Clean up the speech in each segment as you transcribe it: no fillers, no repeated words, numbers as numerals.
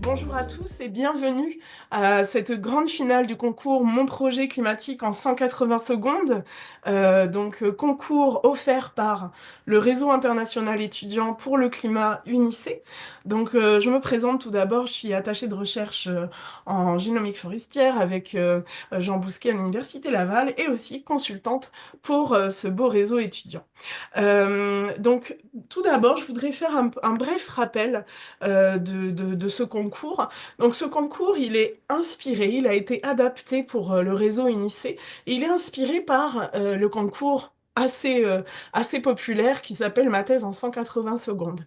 Bonjour à tous et bienvenue à cette grande finale du concours Mon projet climatique en 180 secondes. Concours offert par le Réseau international étudiant pour le climat UNICE. Je me présente tout d'abord, je suis attachée de recherche en génomique forestière avec Jean Bousquet à l'Université Laval et aussi consultante pour ce beau réseau étudiant. Tout d'abord, je voudrais faire un bref rappel de ce concours. Donc ce concours, il est inspiré, il a été adapté pour le réseau UNICE et il est inspiré par le concours assez populaire qui s'appelle Ma thèse en 180 secondes.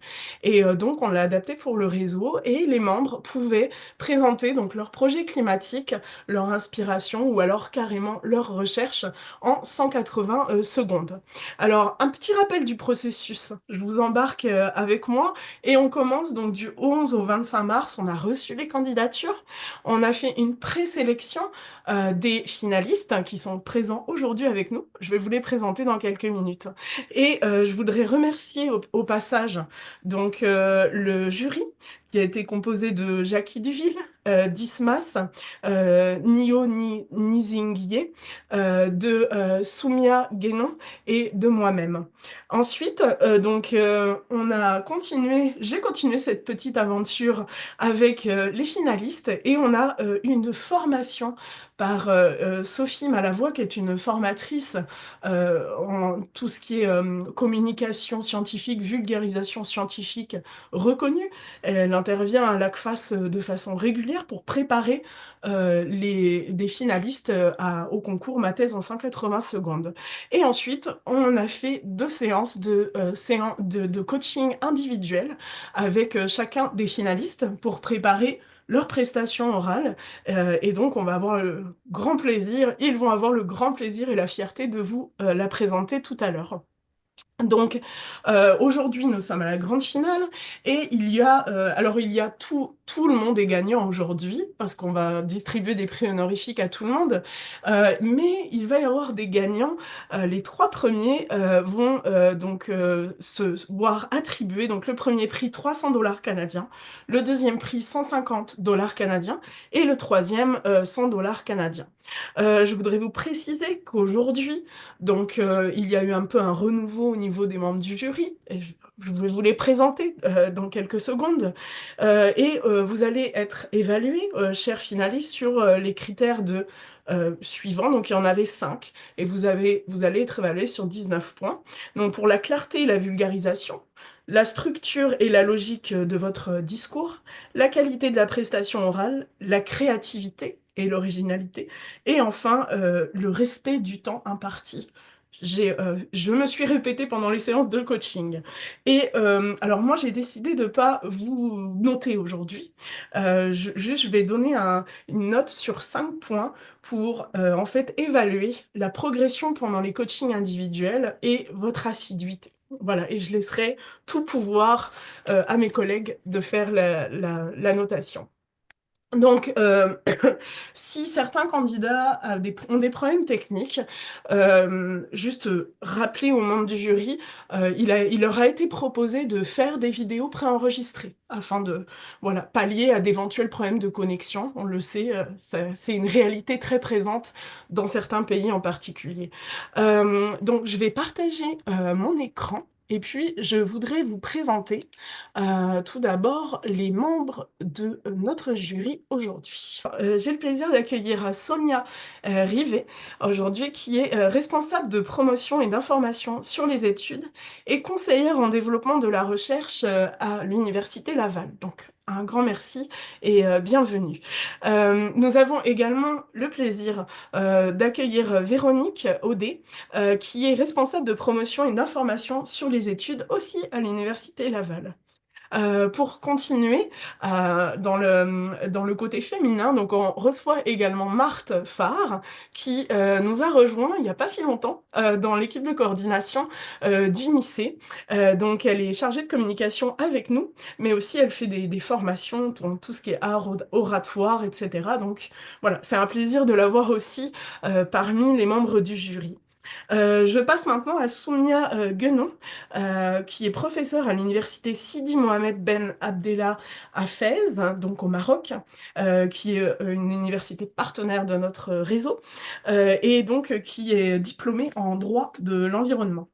Donc on l'a adapté pour le réseau et les membres pouvaient présenter donc leur projet climatique, leur inspiration ou alors carrément leur recherche en 180 secondes. Alors un petit rappel du processus, je vous embarque avec moi. Et on commence donc du 11 au 25 mars, on a reçu les candidatures, on a fait une présélection des finalistes qui sont présents aujourd'hui avec nous. Je vais vous les présenter dans quelques minutes. Et je voudrais remercier au passage le jury qui a été composé de Jackie Duville, Dismas, Nio Nizinguier, de Soumia Guénon et de moi-même. Ensuite, j'ai continué cette petite aventure avec les finalistes et on a une formation par Sophie Malavoie, qui est une formatrice en tout ce qui est communication scientifique, vulgarisation scientifique reconnue. Elle intervient à l'ACFAS de façon régulière pour préparer des finalistes au concours Ma thèse en 180 secondes. Et ensuite, on a fait deux séances de coaching individuel avec chacun des finalistes pour préparer leur prestation orale. Et donc, on va avoir le grand plaisir, ils vont avoir le grand plaisir et la fierté de vous la présenter tout à l'heure. Aujourd'hui, nous sommes à la grande finale et il y a tout le monde est gagnant aujourd'hui parce qu'on va distribuer des prix honorifiques à tout le monde. Mais il va y avoir des gagnants. Les trois premiers vont se voir attribuer donc le premier prix 300 dollars canadiens, le deuxième prix 150 dollars canadiens et le troisième 100 dollars canadiens. Je voudrais vous préciser qu'aujourd'hui, il y a eu un peu un renouveau au niveau des membres du jury. Et je vais vous les présenter dans quelques secondes. Vous allez être évalués, chers finalistes, sur les critères suivants. Donc, il y en avait 5. Et vous allez être évalués sur 19 points. Donc, pour la clarté et la vulgarisation, la structure et la logique de votre discours, la qualité de la prestation orale, la créativité et l'originalité, et enfin le respect du temps imparti. Je me suis répétée pendant les séances de coaching. Alors moi, j'ai décidé de ne pas vous noter aujourd'hui. Je vais donner une note sur 5 points pour en fait évaluer la progression pendant les coachings individuels et votre assiduité. Voilà, et je laisserai tout pouvoir à mes collègues de faire la notation. Donc, si certains candidats ont des problèmes techniques, juste rappeler aux membres du jury, il leur a été proposé de faire des vidéos préenregistrées afin de pallier à d'éventuels problèmes de connexion. On le sait, c'est une réalité très présente dans certains pays en particulier. Donc, je vais partager mon écran. Et puis, je voudrais vous présenter tout d'abord les membres de notre jury aujourd'hui. J'ai le plaisir d'accueillir Sonia Rivet aujourd'hui, qui est responsable de promotion et d'information sur les études et conseillère en développement de la recherche à l'Université Laval. Donc, un grand merci et bienvenue. Nous avons également le plaisir d'accueillir Véronique Audet, qui est responsable de promotion et d'information sur les études aussi à l'Université Laval. Pour continuer dans le côté féminin, donc on reçoit également Marthe Farr qui nous a rejoint il n'y a pas si longtemps dans l'équipe de coordination d'UNICE. Donc elle est chargée de communication avec nous, mais aussi elle fait des formations dans tout ce qui est art oratoire, etc. Donc voilà, c'est un plaisir de la voir aussi parmi les membres du jury. Je passe maintenant à Soumia Guenon, qui est professeure à l'université Sidi Mohamed Ben Abdallah à Fès, hein, donc au Maroc, qui est une université partenaire de notre réseau, et donc qui est diplômée en droit de l'environnement.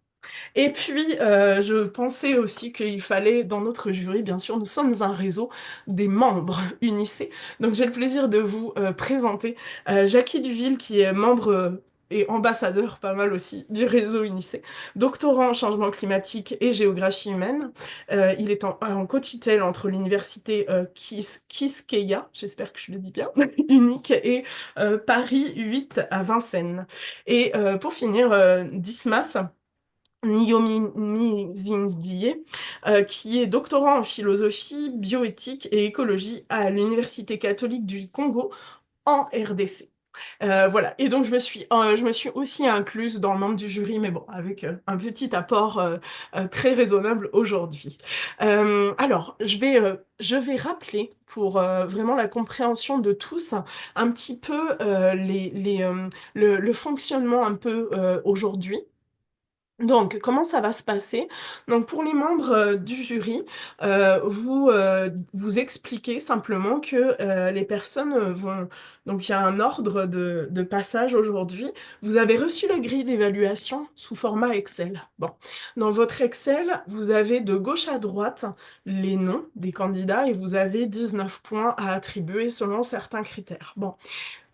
Et puis, je pensais aussi qu'il fallait, dans notre jury, bien sûr, nous sommes un réseau des membres UNICE. Donc, j'ai le plaisir de vous présenter Jackie Duville, qui est membre et ambassadeur, pas mal aussi, du réseau UNICE, doctorant en changement climatique et géographie humaine. Il est en co-tutelle entre l'université Quisqueya, j'espère que je le dis bien, unique, et Paris 8 à Vincennes. Et pour finir, Dismas. Naomi Zinguier, qui est doctorant en philosophie, bioéthique et écologie à l'Université catholique du Congo en RDC. Voilà, et donc je me suis aussi incluse dans le membre du jury, mais bon, avec un petit apport très raisonnable aujourd'hui. Alors, je vais rappeler pour vraiment la compréhension de tous un petit peu le fonctionnement un peu aujourd'hui. Donc, comment ça va se passer? Donc, pour les membres du jury, vous expliquez simplement que les personnes vont... Donc, il y a un ordre de passage aujourd'hui. Vous avez reçu la grille d'évaluation sous format Excel. Bon, dans votre Excel, vous avez de gauche à droite les noms des candidats et vous avez 19 points à attribuer selon certains critères. Bon,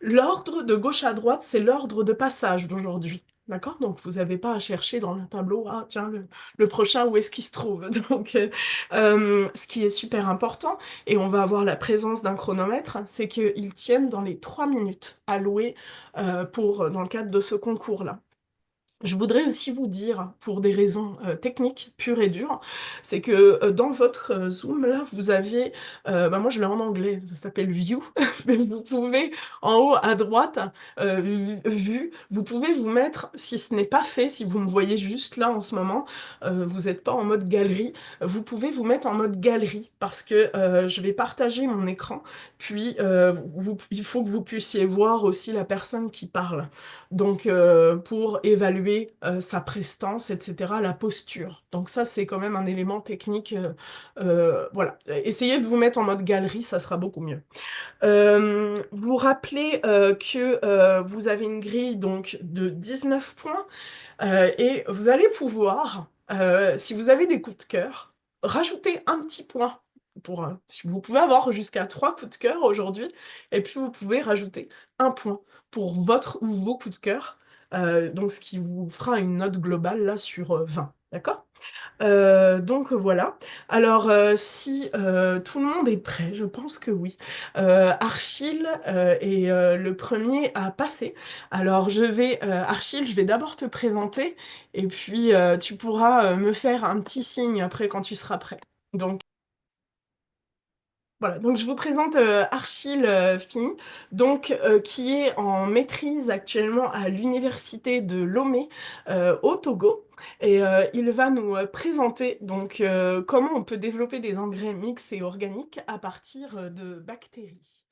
l'ordre de gauche à droite, c'est l'ordre de passage d'aujourd'hui. D'accord? Donc, vous n'avez pas à chercher dans le tableau, ah tiens, le prochain, où est-ce qu'il se trouve? Donc, ce qui est super important, et on va avoir la présence d'un chronomètre, c'est qu'ils tiennent dans les 3 minutes allouées dans le cadre de ce concours-là. Je voudrais aussi vous dire, pour des raisons techniques pures et dures, c'est que dans votre Zoom, là, vous avez, bah moi je l'ai en anglais, ça s'appelle View, mais vous pouvez, en haut à droite, Vue, vous pouvez vous mettre, si ce n'est pas fait, si vous me voyez juste là en ce moment, vous n'êtes pas en mode galerie, vous pouvez vous mettre en mode galerie, parce que je vais partager mon écran, puis il faut que vous puissiez voir aussi la personne qui parle. Donc, pour évaluer sa prestance, etc., la posture. Donc ça, c'est quand même un élément technique. Voilà. Essayez de vous mettre en mode galerie, ça sera beaucoup mieux. Vous rappelez que vous avez une grille donc, de 19 points et vous allez pouvoir, si vous avez des coups de cœur, rajouter un petit point. Vous pouvez avoir jusqu'à 3 coups de cœur aujourd'hui, et puis vous pouvez rajouter un point pour votre ou vos coups de cœur, donc ce qui vous fera une note globale là sur 20. D'accord? Donc voilà. Alors si tout le monde est prêt, je pense que oui. Achille est le premier à passer. Alors Achille, je vais d'abord te présenter et puis tu pourras me faire un petit signe après quand tu seras prêt. Donc voilà, donc je vous présente Achille Fini, donc qui est en maîtrise actuellement à l'université de Lomé au Togo, et il va nous présenter donc comment on peut développer des engrais mixtes et organiques à partir de bactéries.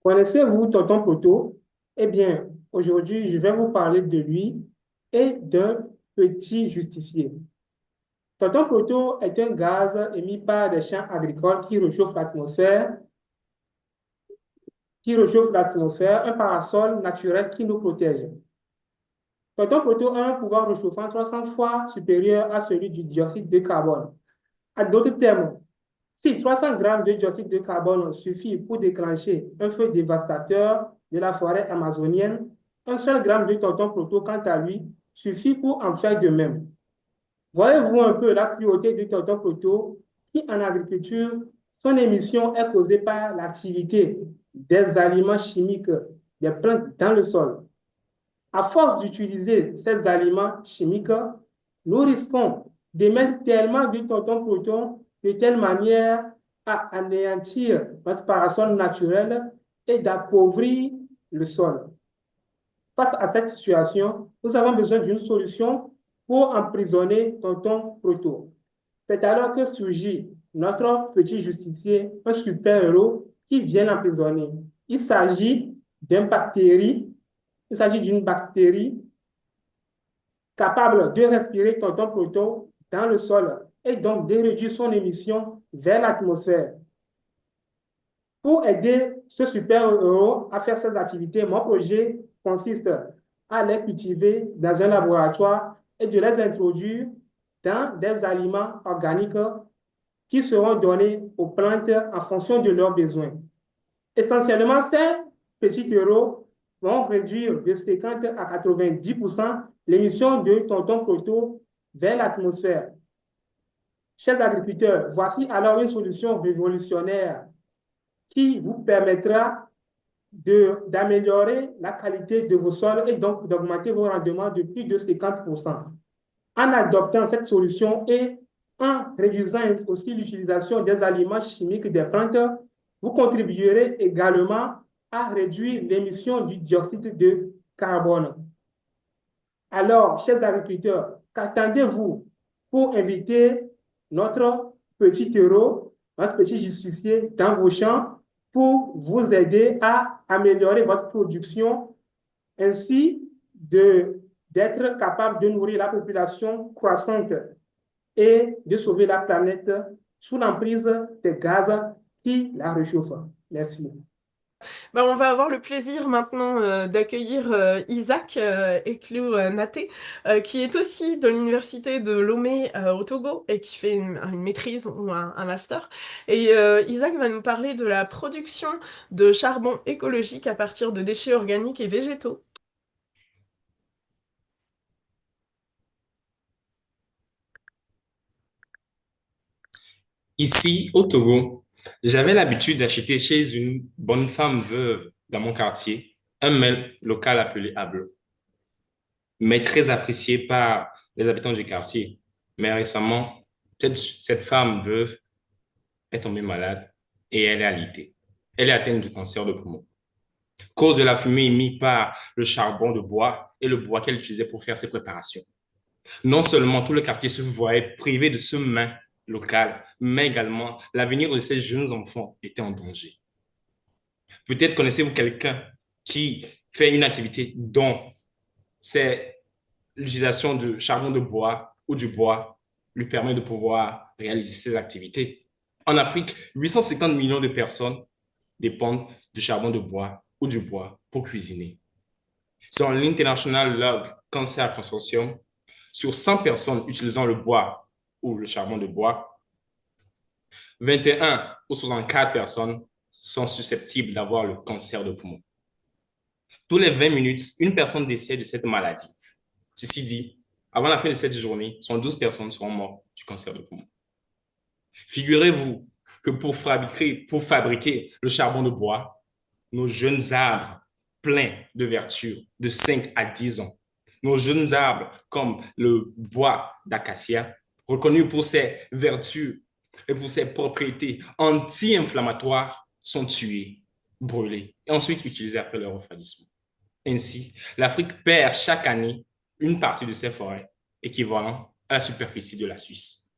Connaissez-vous Tonton Poto? Eh bien, aujourd'hui, je vais vous parler de lui et d'un petit justicier. Tonton Poto est un gaz émis par des champs agricoles qui réchauffe l'atmosphère, un parasol naturel qui nous protège. Tonton Poto a un pouvoir réchauffant 300 fois supérieur à celui du dioxyde de carbone. En d'autres termes, si 300 grammes de dioxyde de carbone suffit pour déclencher un feu dévastateur de la forêt amazonienne, un seul gramme de tonton proto, quant à lui, suffit pour en faire de même. Voyez-vous un peu la cruauté du tonton proto qui, en agriculture, son émission est causée par l'activité des aliments chimiques des plantes dans le sol. À force d'utiliser ces aliments chimiques, nous risquons d'émettre tellement de tonton-proton de telle manière à anéantir notre parasol naturel et d'appauvrir le sol. Face à cette situation, nous avons besoin d'une solution pour emprisonner tonton proton. C'est alors que surgit notre petit justicier, un super-héros qui vient l'emprisonner. Il s'agit d'une bactérie, il s'agit d'une bactérie capable de respirer tonton proton dans le sol et donc de réduire son émission vers l'atmosphère. Pour aider ce super-héros à faire ses activités, mon projet consiste à les cultiver dans un laboratoire et de les introduire dans des aliments organiques qui seront donnés aux plantes en fonction de leurs besoins. Essentiellement, ces petits héros vont réduire de 50 à 90% l'émission de tonton proto vers l'atmosphère. Chers agriculteurs, voici alors une solution révolutionnaire qui vous permettra d'améliorer la qualité de vos sols et donc d'augmenter vos rendements de plus de 50%. En adoptant cette solution et en réduisant aussi l'utilisation des aliments chimiques des plantes, vous contribuerez également à réduire l'émission du dioxyde de carbone. Alors, chers agriculteurs, qu'attendez-vous pour inviter notre petit héros, notre petit justicier dans vos champs pour vous aider à améliorer votre production ainsi d'être capable de nourrir la population croissante et de sauver la planète sous l'emprise des gaz qui la réchauffent. Merci. Ben, on va avoir le plaisir maintenant d'accueillir Isaac Naté, qui est aussi de l'université de Lomé au Togo et qui fait une maîtrise ou un master. Et Isaac va nous parler de la production de charbon écologique à partir de déchets organiques et végétaux. Ici, au Togo, j'avais l'habitude d'acheter chez une bonne femme veuve dans mon quartier un mets local appelé able, mais très apprécié par les habitants du quartier. Mais récemment, cette femme veuve est tombée malade et elle est alitée. Elle est atteinte du cancer de poumon. Cause de la fumée émise par le charbon de bois et le bois qu'elle utilisait pour faire ses préparations. Non seulement tout le quartier se voyait privé de ce mets local, mais également l'avenir de ces jeunes enfants était en danger. Peut-être connaissez-vous quelqu'un qui fait une activité dont c'est l'utilisation de charbon de bois ou du bois lui permet de pouvoir réaliser ses activités. En Afrique, 850 millions de personnes dépendent du charbon de bois ou du bois pour cuisiner. Selon l'International Log Cancer Consortium, sur 100 personnes utilisant le bois ou le charbon de bois, 21 ou 64 personnes sont susceptibles d'avoir le cancer de poumon. Tous les 20 minutes, une personne décède de cette maladie. Ceci dit, avant la fin de cette journée, 12 personnes seront mortes du cancer de poumon. Figurez-vous que pour fabriquer le charbon de bois, nos jeunes arbres pleins de vertus de 5 à 10 ans, nos jeunes arbres comme le bois d'acacia, reconnu pour ses vertus et pour ses propriétés anti-inflammatoires, sont tués, brûlés et ensuite utilisés après leur refroidissement. Ainsi, l'Afrique perd chaque année une partie de ses forêts, équivalent à la superficie de la Suisse.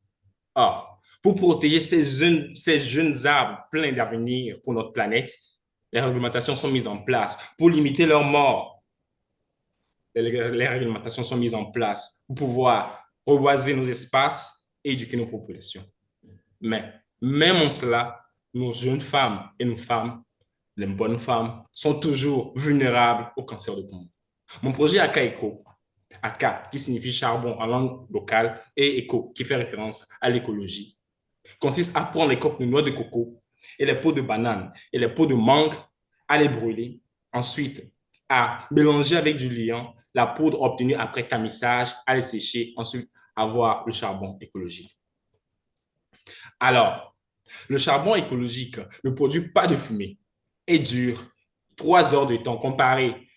Or, pour protéger ces jeunes arbres pleins d'avenir pour notre planète, les réglementations sont mises en place pour limiter leur mort. Les réglementations sont mises en place pour pouvoir reboiser nos espaces et éduquer nos populations. Mais même en cela, nos jeunes femmes et nos femmes, les bonnes femmes, sont toujours vulnérables au cancer de poumon. Mon projet AKA-ECO, Aka qui signifie charbon en langue locale et éco qui fait référence à l'écologie, consiste à prendre les coques de noix de coco et les peaux de banane et les peaux de mangue, à les brûler, ensuite à mélanger avec du liant la poudre obtenue après tamissage, à les sécher, ensuite avoir le charbon écologique. Alors, le charbon écologique ne produit pas de fumée et dure 3 heures de temps comparé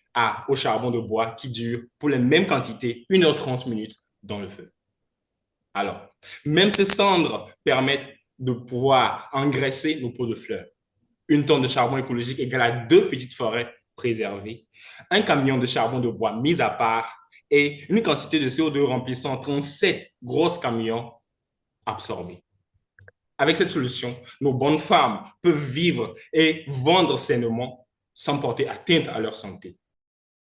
au charbon de bois qui dure pour les mêmes quantités 1h30 dans le feu. Alors, même ces cendres permettent de pouvoir engraisser nos pots de fleurs. Une tonne de charbon écologique égale à 2 petites forêts préservées, un camion de charbon de bois mis à part et une quantité de CO2 remplissant 37 grosses camions absorbés. Avec cette solution, nos bonnes femmes peuvent vivre et vendre sainement sans porter atteinte à leur santé.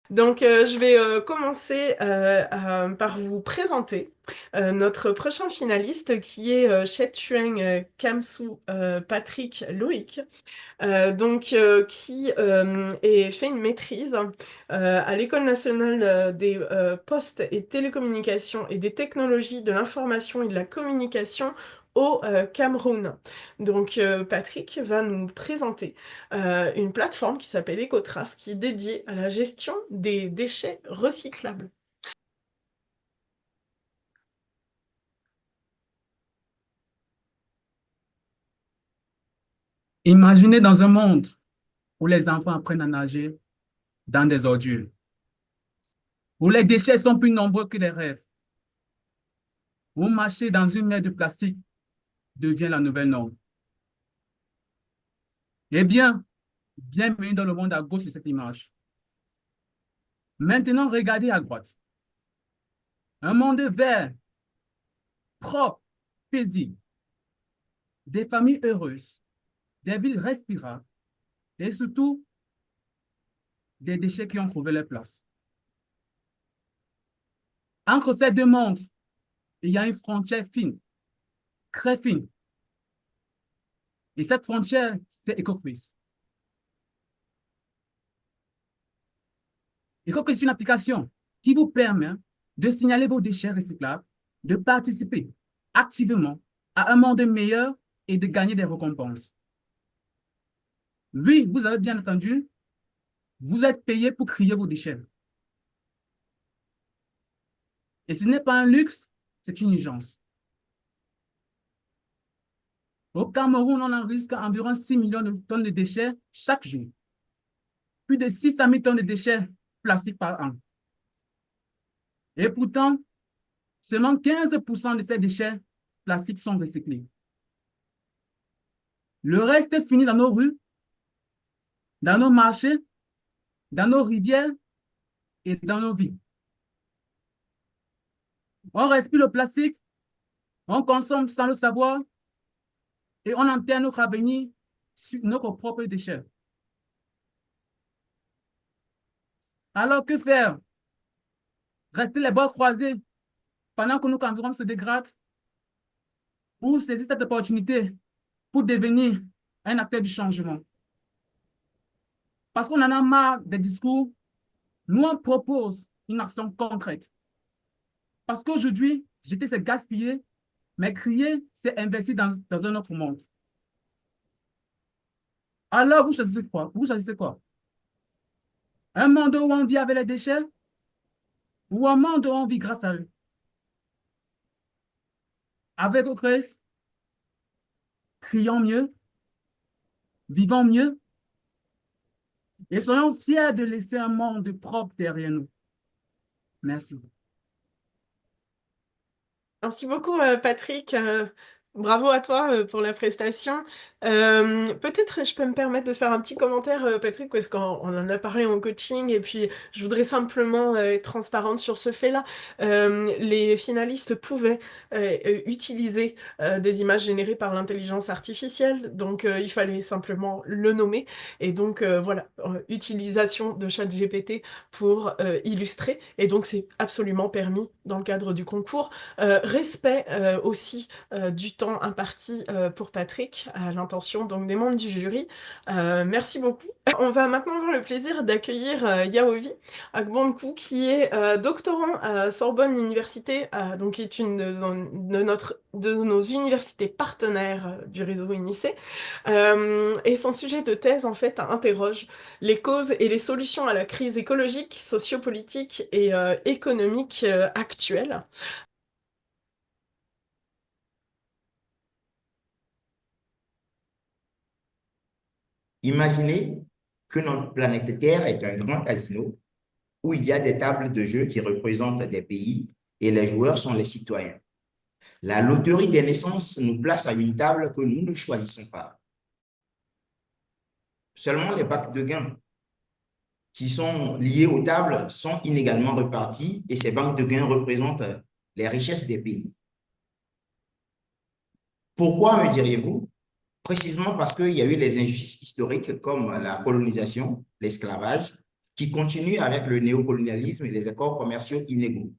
Donc, je vais commencer par vous présenter notre prochain finaliste qui est Chet Chuang Kamsu Patrick Loïc. Qui fait une maîtrise à l'École nationale des postes et télécommunications et des technologies de l'information et de la communication au Cameroun. Donc, Patrick va nous présenter une plateforme qui s'appelle EcoTrace, qui est dédiée à la gestion des déchets recyclables. Imaginez dans un monde où les enfants apprennent à nager dans des ordures, où les déchets sont plus nombreux que les rêves, où marcher dans une mer de plastique devient la nouvelle norme. Eh bien, bienvenue dans le monde à gauche de cette image. Maintenant, regardez à droite. Un monde vert, propre, paisible, des familles heureuses, des villes respirables et surtout des déchets qui ont trouvé leur place. Entre ces deux mondes, il y a une frontière fine, très fine. Et cette frontière, c'est EcoCris. EcoCris est une application qui vous permet de signaler vos déchets recyclables, de participer activement à un monde meilleur et de gagner des récompenses. Oui, vous avez bien entendu, vous êtes payé pour trier vos déchets. Et ce n'est pas un luxe, c'est une urgence. Au Cameroun, on enregistre environ 6 millions de tonnes de déchets chaque jour. Plus de 600 000 tonnes de déchets plastiques par an. Et pourtant, seulement 15% de ces déchets plastiques sont recyclés. Le reste finit dans nos rues, dans nos marchés, dans nos rivières et dans nos vies. On respire le plastique, on consomme sans le savoir et on enterre notre avenir sur nos propres déchets. Alors que faire? Rester les bras croisés pendant que notre environnement se dégrade ou saisir cette opportunité pour devenir un acteur du changement? Parce qu'on en a marre des discours, nous on propose une action concrète. Parce qu'aujourd'hui, jeter c'est gaspiller, mais crier, c'est investir dans un autre monde. Alors, vous choisissez quoi? Vous choisissez quoi? Un monde où on vit avec les déchets ou un monde où on vit grâce à eux? Avec Ocres, crions mieux, vivons mieux et soyons fiers de laisser un monde propre derrière nous. Merci. Merci beaucoup, Patrick. Bravo à toi pour la prestation. Peut-être je peux me permettre de faire un petit commentaire, Patrick, parce qu'on en a parlé en coaching, et puis je voudrais simplement être transparente sur ce fait-là. Les finalistes pouvaient utiliser des images générées par l'intelligence artificielle, donc il fallait simplement le nommer. Et donc voilà, utilisation de ChatGPT pour illustrer, et donc c'est absolument permis dans le cadre du concours. Respect aussi du temps imparti pour Patrick, à l'intention donc des membres du jury. Merci beaucoup. On va maintenant avoir le plaisir d'accueillir Yaovi Agbonkou, qui est doctorant à Sorbonne Université, donc qui est une de nos universités partenaires du réseau UNICE. Et son sujet de thèse, en fait, interroge les causes et les solutions à la crise écologique, sociopolitique et économique actuelle. Imaginez que notre planète Terre est un grand casino où il y a des tables de jeu qui représentent des pays et les joueurs sont les citoyens. La loterie des naissances nous place à une table que nous ne choisissons pas. Seulement les bacs de gains qui sont liés aux tables sont inégalement repartis et ces banques de gains représentent les richesses des pays. Pourquoi, me diriez-vous? Précisément parce qu'il y a eu les injustices historiques comme la colonisation, l'esclavage, qui continuent avec le néocolonialisme et les accords commerciaux inégaux.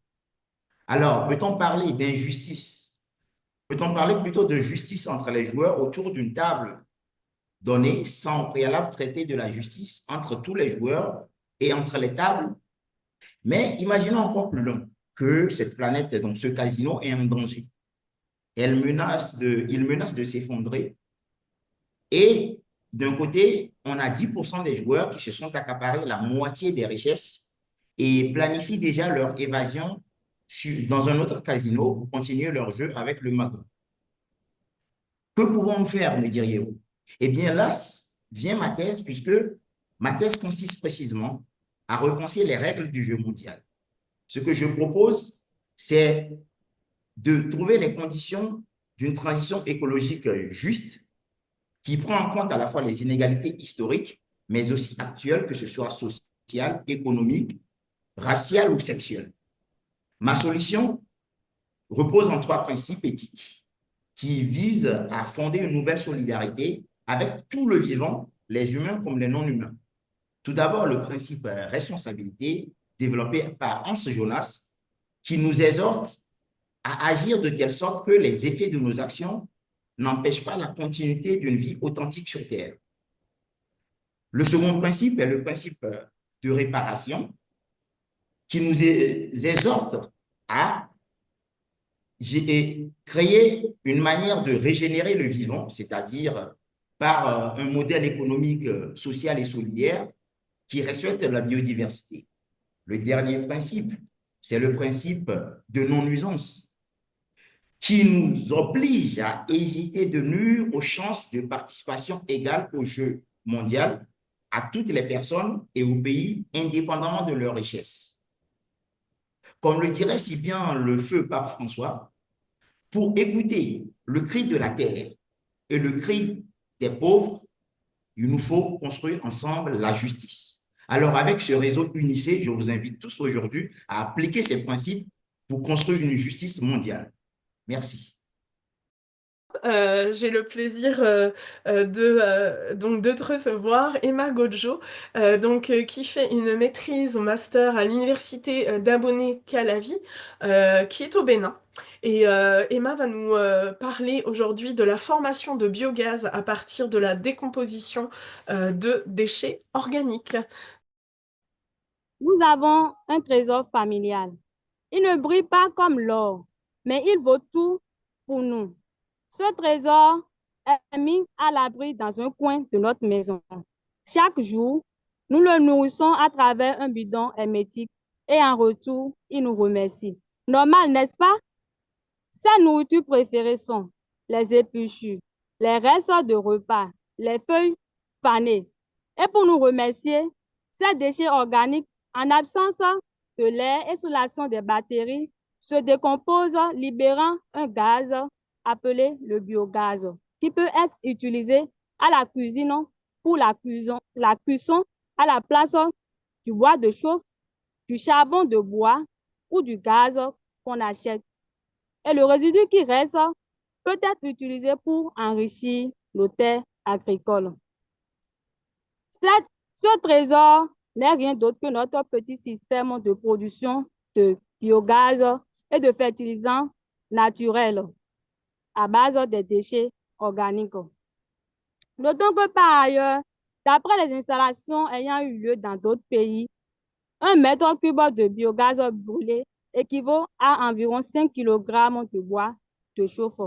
Alors, peut-on parler d'injustice? Peut-on parler plutôt de justice entre les joueurs autour d'une table donnée sans au préalable traiter de la justice entre tous les joueurs et entre les tables? Mais imaginons encore plus loin que cette planète, donc ce casino, est en danger. Il menace de s'effondrer. Et d'un côté, on a 10% des joueurs qui se sont accaparés la moitié des richesses et planifient déjà leur évasion dans un autre casino pour continuer leur jeu avec le magot. Que pouvons-nous faire, me diriez-vous? Eh bien, là vient ma thèse, puisque ma thèse consiste précisément à repenser les règles du jeu mondial. Ce que je propose, c'est de trouver les conditions d'une transition écologique juste qui prend en compte à la fois les inégalités historiques, mais aussi actuelles, que ce soit sociales, économiques, raciales ou sexuelles. Ma solution repose en 3 principes éthiques qui visent à fonder une nouvelle solidarité avec tout le vivant, les humains comme les non-humains. Tout d'abord, le principe responsabilité développé par Hans Jonas qui nous exhorte à agir de telle sorte que les effets de nos actions n'empêchent pas la continuité d'une vie authentique sur Terre. Le second principe est le principe de réparation qui nous exhorte à créer une manière de régénérer le vivant, c'est-à-dire par un modèle économique, social et solidaire qui respecte la biodiversité. Le dernier principe, c'est le principe de non-nuisance qui nous oblige à éviter de nuire aux chances de participation égale au jeu mondial à toutes les personnes et aux pays indépendamment de leur richesse. Comme le dirait si bien le feu pape François, pour écouter le cri de la terre et le cri des pauvres, il nous faut construire ensemble la justice. Alors, avec ce réseau Unicé, je vous invite tous aujourd'hui à appliquer ces principes pour construire une justice mondiale. Merci. J'ai le plaisir donc de te recevoir, Emma Godjo, qui fait une maîtrise au master à l'université d'Abomey-Calavi, qui est au Bénin. Et Emma va nous parler aujourd'hui de la formation de biogaz à partir de la décomposition de déchets organiques. Nous avons un trésor familial. Il ne brille pas comme l'or, mais il vaut tout pour nous. Ce trésor est mis à l'abri dans un coin de notre maison. Chaque jour, nous le nourrissons à travers un bidon hermétique et en retour, il nous remercie. Normal, n'est-ce pas? Ses nourritures préférées sont les épluchures, les restes de repas, les feuilles fanées. Et pour nous remercier, ces déchets organiques, en absence de l'air et sous l'action des bactéries, se décomposent, libérant un gaz appelé le biogaz, qui peut être utilisé à la cuisine pour la cuisson à la place du bois de chauffe, du charbon de bois ou du gaz qu'on achète. Et le résidu qui reste peut être utilisé pour enrichir nos terres agricoles. Ce trésor n'est rien d'autre que notre petit système de production de biogaz et de fertilisants naturels à base des déchets organiques. Notons que par ailleurs, d'après les installations ayant eu lieu dans d'autres pays, 1 mètre cube de biogaz brûlé équivaut à environ 5 kg de bois de chauffe.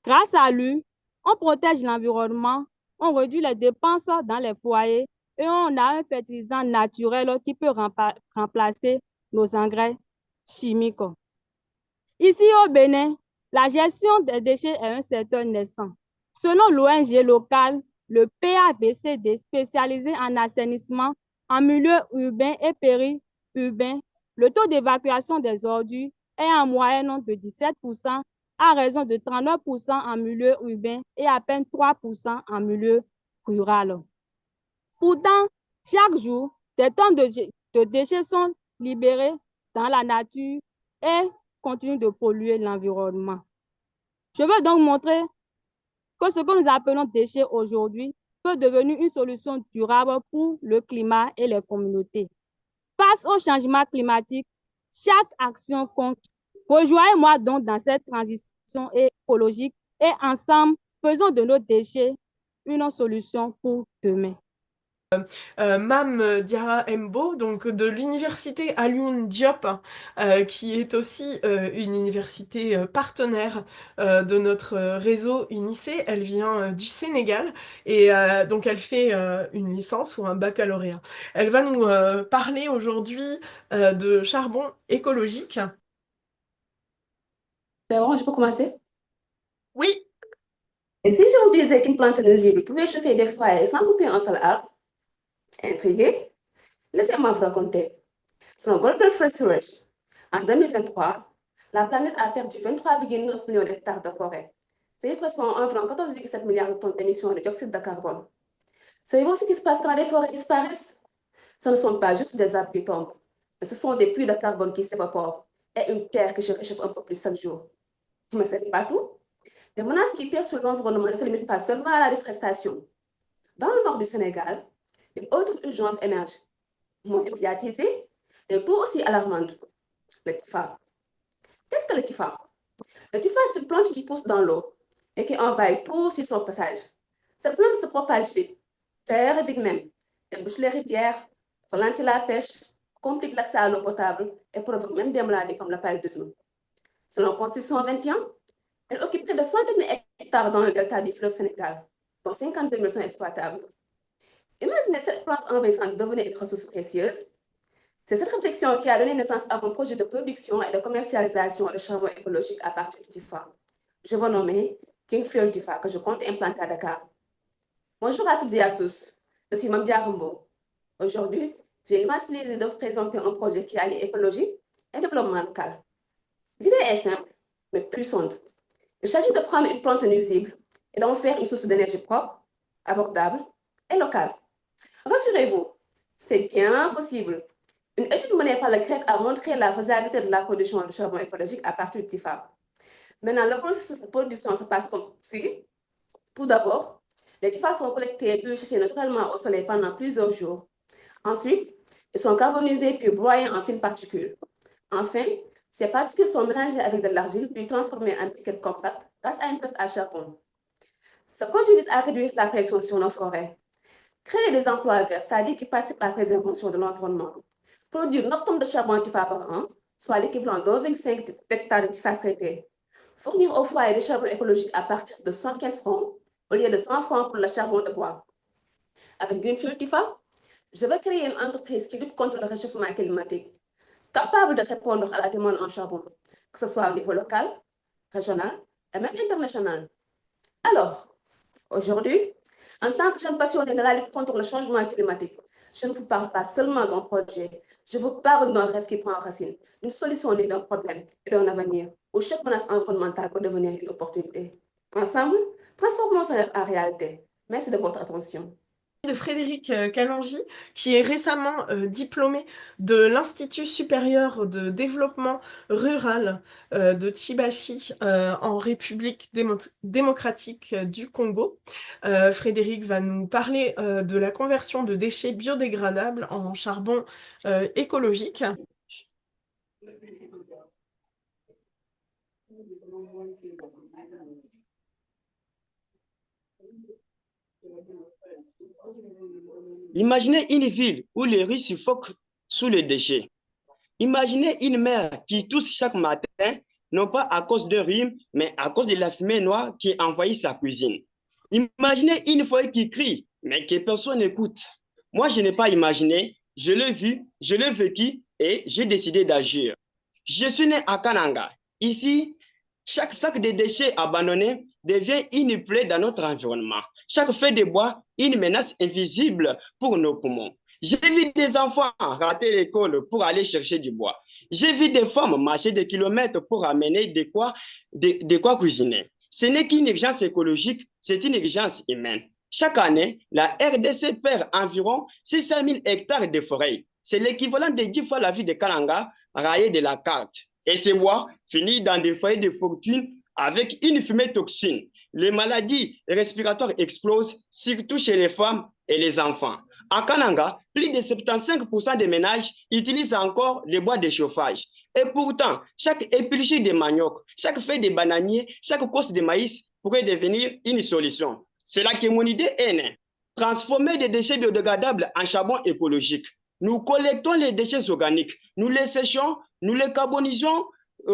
Grâce à lui, on protège l'environnement, on réduit les dépenses dans les foyers et on a un fertilisant naturel qui peut remplacer nos engrais chimiques. Ici au Bénin, la gestion des déchets est un secteur naissant. Selon l'ONG locale, le PAVCD, spécialisé en assainissement en milieu urbain et urbain, le taux d'évacuation des ordures est en moyenne de 17% à raison de 39% en milieu urbain et à peine 3% en milieu rural. Pourtant, chaque jour, des tonnes de déchets sont libérés dans la nature et continuent de polluer l'environnement. Je veux donc montrer que ce que nous appelons déchets aujourd'hui peut devenir une solution durable pour le climat et les communautés. Face au changement climatique, chaque action compte. Rejoignez-moi donc dans cette transition écologique et ensemble, faisons de nos déchets une solution pour demain. Mame Diarra Mbo, donc de l'université Alioune Diop, qui est aussi une université partenaire de notre réseau UNICE. Elle vient du Sénégal et donc elle fait une licence ou un baccalauréat. Elle va nous parler aujourd'hui de charbon écologique. C'est bon, je peux commencer? Oui, Et si je vous disais qu'une plante nuisible pouvait chauffer des foyers sans couper un seul arbre? Intrigué? Laissez-moi vous raconter. Selon Global Forest Research, en 2023, la planète a perdu 23,9 millions d'hectares de forêt. Ce qui correspond à environ 14,7 milliards de tonnes d'émissions de dioxyde de carbone. Savez-vous ce qui se passe quand les forêts disparaissent? Ce ne sont pas juste des arbres qui tombent, mais ce sont des puits de carbone qui s'évaporent et une terre qui se réchauffe un peu plus chaque jour. Mais ce n'est pas tout. Les menaces qui pèsent sur l'environnement ne se limitent pas seulement à la déforestation. Dans le nord du Sénégal, une autre urgence émerge, moins médiatisée, et tout aussi alarmante, le typha. Qu'est-ce que le typha? Le typha, c'est une plante qui pousse dans l'eau et qui envahit tout sur son passage. Cette plante se propage vite, très vite même. Elle bouche les rivières, ralentit la pêche, complique l'accès à l'eau potable et provoque même des maladies comme le paludisme. Selon Constitution 21, elle occupe près de 60 000 hectares dans le delta du fleuve Sénégal, dont 52 000 sont exploitables. Imaginez cette plante envahissante devenir une ressource précieuse. C'est cette réflexion qui a donné naissance à mon projet de production et de commercialisation de charbon écologique à partir du typha. Je vais nommer King Fuel Typha, que je compte implanter à Dakar. Bonjour à toutes et à tous, je suis Mame Diarra Mbo. Aujourd'hui, j'ai l'immense plaisir de vous présenter un projet qui allie écologie et développement local. L'idée est simple, mais puissante. Il s'agit de prendre une plante nuisible et d'en faire une source d'énergie propre, abordable et locale. Rassurez-vous, c'est bien possible. Une étude menée par le GREC a montré la faisabilité de la production de charbon écologique à partir du typha. Maintenant, le processus de production se passe comme suit. Tout d'abord, les typhas sont collectés puis séchés naturellement au soleil pendant plusieurs jours. Ensuite, ils sont carbonisés puis broyés en fines particules. Enfin, ces particules sont mélangées avec de l'argile puis transformées en briquettes compactes grâce à une presse à charbon. Ce projet vise à réduire la pression sur nos forêts, créer des emplois verts, c'est-à-dire qui participent à la préservation de l'environnement, produire 9 tonnes de charbon typha par an, soit l'équivalent d'1,5 hectares de typha traité, fournir aux foyers des charbons écologiques à partir de 75 francs au lieu de 100 francs pour le charbon de bois. Avec Green Fuel Typha, je veux créer une entreprise qui lutte contre le réchauffement climatique, capable de répondre à la demande en charbon, que ce soit au niveau local, régional et même international. Alors, aujourd'hui, en tant que jeune passionnée de la lutte contre le changement climatique, je ne vous parle pas seulement d'un projet, je vous parle d'un rêve qui prend racine, d'une solution née d'un problème et d'un avenir où chaque menace environnementale peut devenir une opportunité. Ensemble, transformons ça en réalité. Merci de votre attention. De Frédéric Kalonji, qui est récemment diplômé de l'Institut supérieur de développement rural de Chibachi en République démocratique du Congo. Frédéric va nous parler de la conversion de déchets biodégradables en charbon écologique. Imaginez une ville où les rues suffoquent sous les déchets. Imaginez une mère qui tousse chaque matin, non pas à cause d'un rhume, mais à cause de la fumée noire qui envahit sa cuisine. Imaginez une foyer qui crie, mais que personne n'écoute. Moi, je n'ai pas imaginé, je l'ai vu, je l'ai vécu et j'ai décidé d'agir. Je suis né à Kananga. Ici, chaque sac de déchets abandonné devient une plaie dans notre environnement. Chaque feuille de bois, une menace invisible pour nos poumons. J'ai vu des enfants rater l'école pour aller chercher du bois. J'ai vu des femmes marcher des kilomètres pour amener de quoi cuisiner. Ce n'est qu'une urgence écologique, c'est une urgence humaine. Chaque année, la RDC perd environ 600 000 hectares de forêt. C'est l'équivalent de 10 fois la vie de Kananga rayée de la carte. Et ces bois finissent dans des foyers de fortune avec une fumée toxine. Les maladies respiratoires explosent, surtout chez les femmes et les enfants. À Kananga, plus de 75% des ménages utilisent encore les bois de chauffage. Et pourtant, chaque épluchure de manioc, chaque feuille de bananier, chaque cosse de maïs pourrait devenir une solution. C'est là que mon idée est née. Transformer des déchets biodégradables en charbon écologique. Nous collectons les déchets organiques, nous les séchons, nous les carbonisons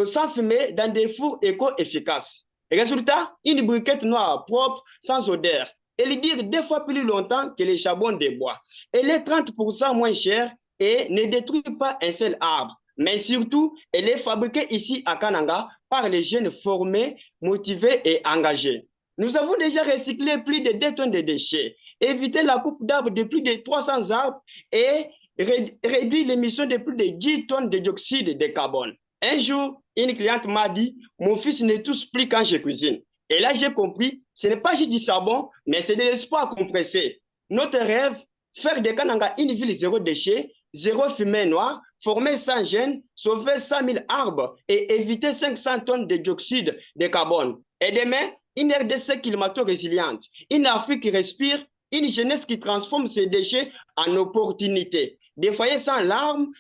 sans fumer dans des fours éco-efficaces. Résultat, une briquette noire propre, sans odeur. Elle dure 2 fois plus longtemps que les charbons de bois. Elle est 30% moins chère et ne détruit pas un seul arbre. Mais surtout, elle est fabriquée ici à Kananga par les jeunes formés, motivés et engagés. Nous avons déjà recyclé plus de 2 tonnes de déchets, évité la coupe d'arbres de plus de 300 arbres et réduit l'émission de plus de 10 tonnes de dioxyde de carbone. Un jour, une cliente m'a dit, mon fils ne touche plus quand je cuisine. Et là, j'ai compris, ce n'est pas juste du charbon, mais c'est de l'espoir compressé. Notre rêve, faire de Kananga une ville zéro déchet, zéro fumée noire, former 100 jeunes, sauver 100 000 arbres et éviter 500 tonnes de dioxyde de carbone. Et demain, une RDC climato-résiliente, une Afrique qui respire, une jeunesse qui transforme ses déchets en opportunités. Des foyers sans larmes,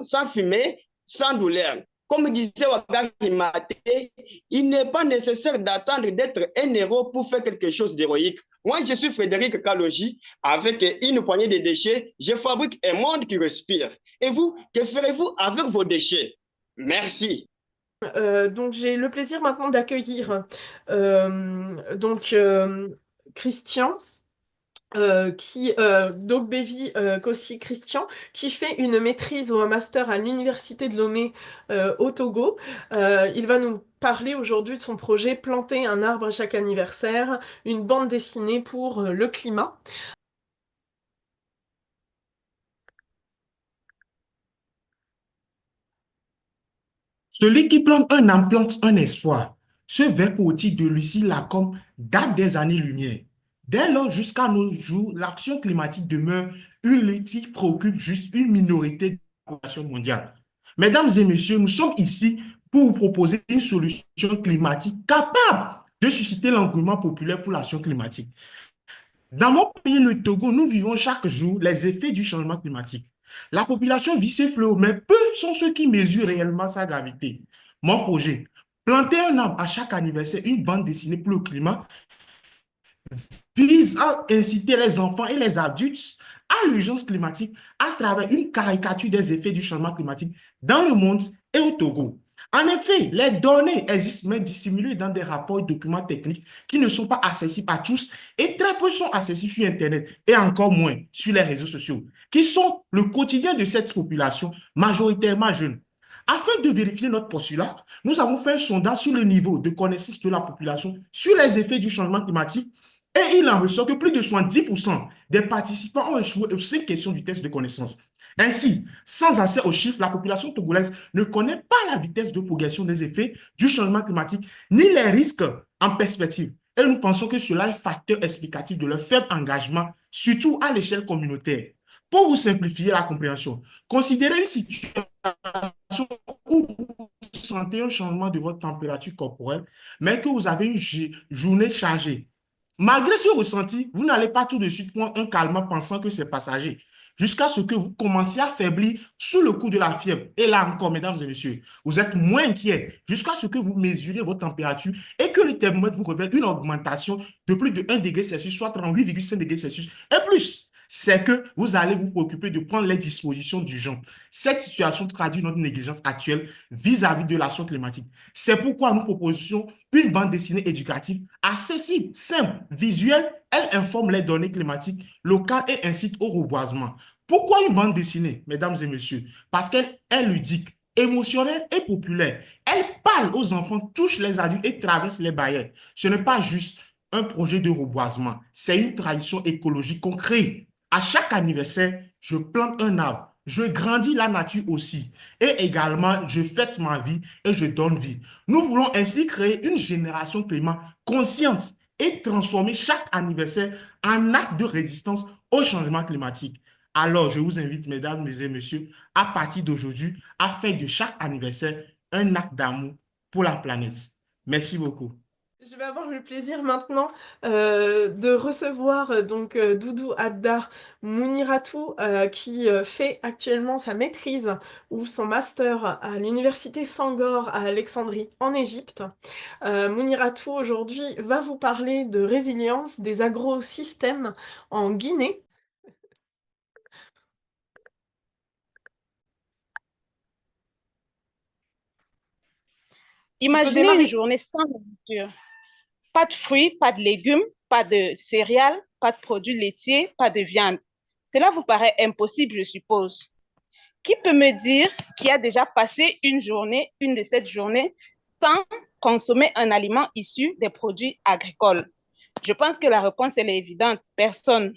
sans fumée, sans douleur. Comme disait Wagari Maté, il n'est pas nécessaire d'attendre d'être un héros pour faire quelque chose d'héroïque. Moi, je suis Frédéric Kaloji. Avec une poignée de déchets, je fabrique un monde qui respire. Et vous, que ferez-vous avec vos déchets? Merci. Donc j'ai le plaisir maintenant d'accueillir Christian. Dogbevi Kossi Christian, qui fait une maîtrise ou un master à l'université de Lomé au Togo. Il va nous parler aujourd'hui de son projet Planter un arbre à chaque anniversaire, une bande dessinée pour le climat. Celui qui plante un arbre plante un espoir. Ce vers poétique de Lucie Lacombe date des années-lumière. Dès lors, jusqu'à nos jours, l'action climatique demeure une lutte qui préoccupe juste une minorité de la population mondiale. Mesdames et messieurs, nous sommes ici pour vous proposer une solution climatique capable de susciter l'engouement populaire pour l'action climatique. Dans mon pays, le Togo, nous vivons chaque jour les effets du changement climatique. La population vit ce fléau, mais peu sont ceux qui mesurent réellement sa gravité. Mon projet, planter un arbre à chaque anniversaire, une bande dessinée pour le climat, vise à inciter les enfants et les adultes à l'urgence climatique à travers une caricature des effets du changement climatique dans le monde et au Togo. En effet, les données existent, mais dissimulées dans des rapports et documents techniques qui ne sont pas accessibles à tous et très peu sont accessibles sur Internet et encore moins sur les réseaux sociaux, qui sont le quotidien de cette population majoritairement jeune. Afin de vérifier notre postulat, nous avons fait un sondage sur le niveau de connaissance de la population sur les effets du changement climatique et il en ressort que plus de 70% des participants ont échoué aux 5 questions du test de connaissance. Ainsi, sans accès aux chiffres, la population togolaise ne connaît pas la vitesse de progression des effets du changement climatique ni les risques en perspective. Et nous pensons que cela est facteur explicatif de leur faible engagement, surtout à l'échelle communautaire. Pour vous simplifier la compréhension, considérez une situation où vous sentez un changement de votre température corporelle, mais que vous avez une journée chargée. Malgré ce ressenti, vous n'allez pas tout de suite prendre un calmant pensant que c'est passager, jusqu'à ce que vous commenciez à faiblir sous le coup de la fièvre. Et là encore, mesdames et messieurs, vous êtes moins inquiets jusqu'à ce que vous mesurez votre température et que le thermomètre vous révèle une augmentation de plus de 1 degré Celsius, soit 38,5 degrés Celsius et plus. C'est que vous allez vous préoccuper de prendre les dispositions d'urgence. Cette situation traduit notre négligence actuelle vis-à-vis de l'action climatique. C'est pourquoi nous proposons une bande dessinée éducative accessible, simple, visuelle. Elle informe les données climatiques locales et incite au reboisement. Pourquoi une bande dessinée, mesdames et messieurs? Parce qu'elle est ludique, émotionnelle et populaire. Elle parle aux enfants, touche les adultes et traverse les barrières. Ce n'est pas juste un projet de reboisement, c'est une tradition écologique qu'on crée. À chaque anniversaire, je plante un arbre. Je grandis la nature aussi. Et également, je fête ma vie et je donne vie. Nous voulons ainsi créer une génération climat consciente et transformer chaque anniversaire en acte de résistance au changement climatique. Alors, je vous invite, mesdames et messieurs, à partir d'aujourd'hui, à faire de chaque anniversaire un acte d'amour pour la planète. Merci beaucoup. Je vais avoir le plaisir maintenant de recevoir Doudou Adda Mouniratou qui fait actuellement sa maîtrise ou son master à l'université Sangor à Alexandrie en Égypte. Mouniratou aujourd'hui va vous parler de résilience des agrosystèmes en Guinée. Tu peux Imaginez une démarrer. journée sans nourriture. Pas de fruits, pas de légumes, pas de céréales, pas de produits laitiers, pas de viande. Cela vous paraît impossible, je suppose. Qui peut me dire qui a déjà passé une de ces journées, sans consommer un aliment issu des produits agricoles? Je pense que la réponse, elle est évidente. Personne.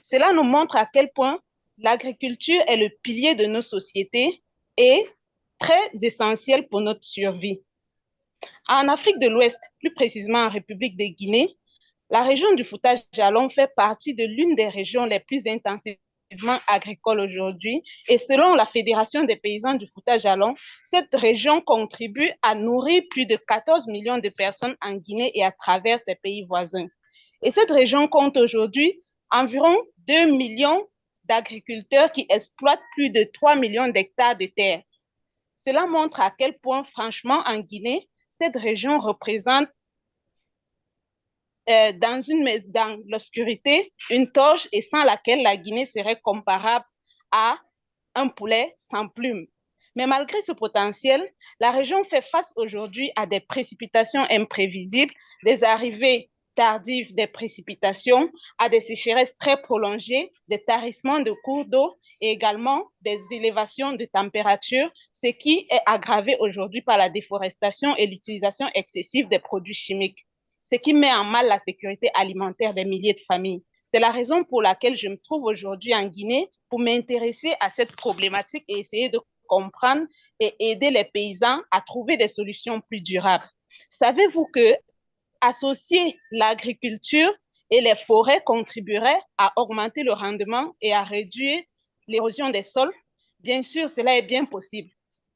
Cela nous montre à quel point l'agriculture est le pilier de nos sociétés et très essentiel pour notre survie. En Afrique de l'Ouest, plus précisément en République de Guinée, la région du Fouta-Djallon fait partie de l'une des régions les plus intensivement agricoles aujourd'hui. Et selon la Fédération des paysans du Fouta-Djallon, cette région contribue à nourrir plus de 14 millions de personnes en Guinée et à travers ses pays voisins. Et cette région compte aujourd'hui environ 2 millions d'agriculteurs qui exploitent plus de 3 millions d'hectares de terre. Cela montre à quel point, franchement, en Guinée, cette région représente dans l'obscurité une torche et sans laquelle la Guinée serait comparable à un poulet sans plumes. Mais malgré ce potentiel, la région fait face aujourd'hui à des précipitations imprévisibles, des arrivées tardives des précipitations, à des sécheresses très prolongées, des tarissements de cours d'eau et également des élévations de température, ce qui est aggravé aujourd'hui par la déforestation et l'utilisation excessive des produits chimiques, ce qui met en mal la sécurité alimentaire des milliers de familles. C'est la raison pour laquelle je me trouve aujourd'hui en Guinée pour m'intéresser à cette problématique et essayer de comprendre et aider les paysans à trouver des solutions plus durables. Savez-vous que associer l'agriculture et les forêts contribuerait à augmenter le rendement et à réduire l'érosion des sols? Bien sûr, cela est bien possible.